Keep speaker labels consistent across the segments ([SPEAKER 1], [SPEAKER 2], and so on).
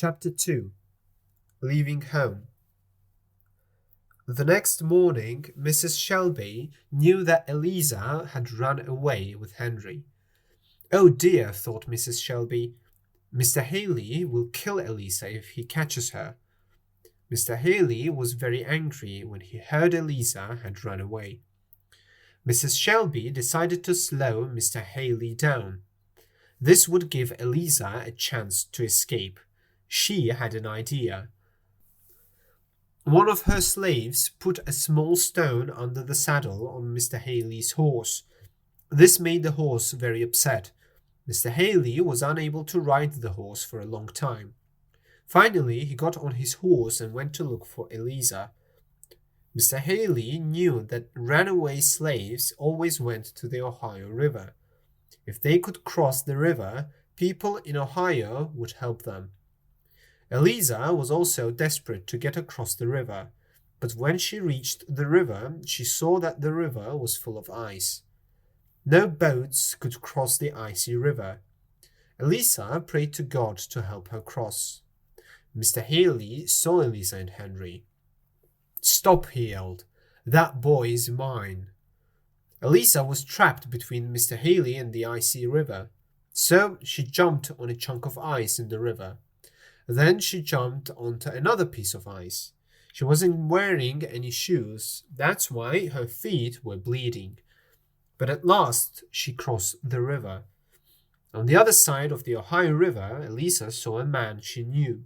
[SPEAKER 1] Chapter 2. Leaving Home. The next morning, Mrs. Shelby knew that Eliza had run away with Henry. "Oh dear," thought Mrs. Shelby, "Mr. Haley will kill Eliza if he catches her." Mr. Haley was very angry when he heard Eliza had run away. Mrs. Shelby decided to slow Mr. Haley down. This would give Eliza a chance to escape. She had an idea. One of her slaves put a small stone under the saddle on Mr. Haley's horse. This made the horse very upset. Mr. Haley was unable to ride the horse for a long time. Finally, he got on his horse and went to look for Eliza. Mr. Haley knew that runaway slaves always went to the Ohio River. If they could cross the river, people in Ohio would help them. Eliza was also desperate to get across the river, but when she reached the river, she saw that the river was full of ice. No boats could cross the icy river. Eliza prayed to God to help her cross. Mr. Haley saw Eliza and Henry. "Stop," he yelled. "That boy is mine." Eliza was trapped between Mr. Haley and the icy river, so she jumped on a chunk of ice in the river. Then she jumped onto another piece of ice. She wasn't wearing any shoes, that's why her feet were bleeding. But at last she crossed the river. On the other side of the Ohio River, Eliza saw a man she knew.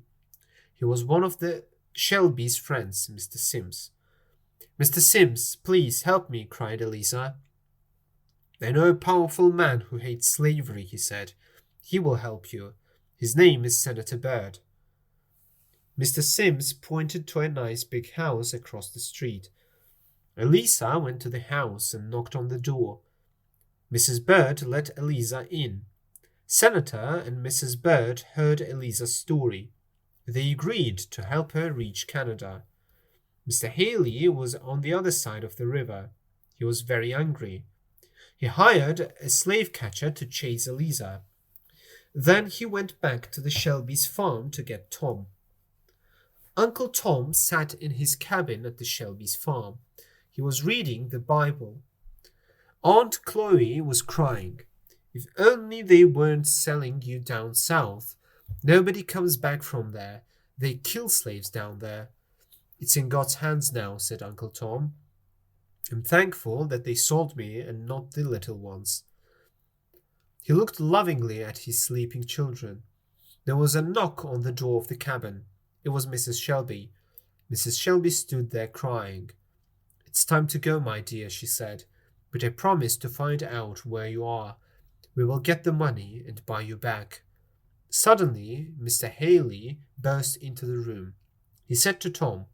[SPEAKER 1] He was one of the Shelby's friends, Mr. Sims. "Mr. Sims, please help me," cried Eliza. "I know a powerful man who hates slavery," he said. "He will help you. His name is Senator Byrd." Mr. Sims pointed to a nice big house across the street. Eliza went to the house and knocked on the door. Mrs. Byrd let Eliza in. Senator and Mrs. Byrd heard Eliza's story. They agreed to help her reach Canada. Mr. Haley was on the other side of the river. He was very angry. He hired a slave catcher to chase Eliza. Then he went back to the Shelby's farm to get Tom. Uncle Tom sat in his cabin at the Shelby's farm. He was reading the Bible. Aunt Chloe was crying. "If only they weren't selling you down south. Nobody comes back from there. They kill slaves down there." "It's in God's hands now," said Uncle Tom. "I'm thankful that they sold me and not the little ones." He looked lovingly at his sleeping children. There was a knock on the door of the cabin. It was Mrs. Shelby. Mrs. Shelby stood there crying. "It's time to go, my dear," she said, "but I promise to find out where you are. We will get the money and buy you back." Suddenly, Mr. Haley burst into the room. He said to Tom,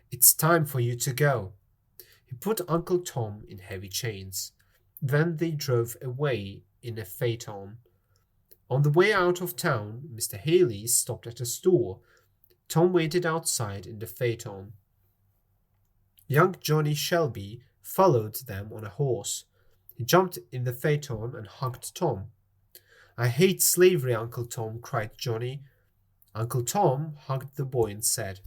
[SPEAKER 1] "It's time for you to go." He put Uncle Tom in heavy chains. Then they drove away in a phaeton. On the way out of town, Mr. Haley stopped at a store. Tom waited outside in the phaeton. Young Johnny Shelby followed them on a horse. He jumped in the phaeton and hugged Tom. "I hate slavery, Uncle Tom," cried Johnny. Uncle Tom hugged the boy and said,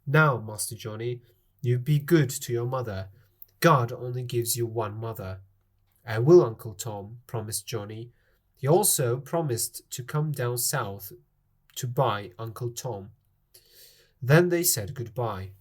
[SPEAKER 1] "Now, Master Johnny, you be good to your mother. God only gives you one mother." "I will, Uncle Tom," promised Johnny. He also promised to come down south to buy Uncle Tom. Then they said goodbye.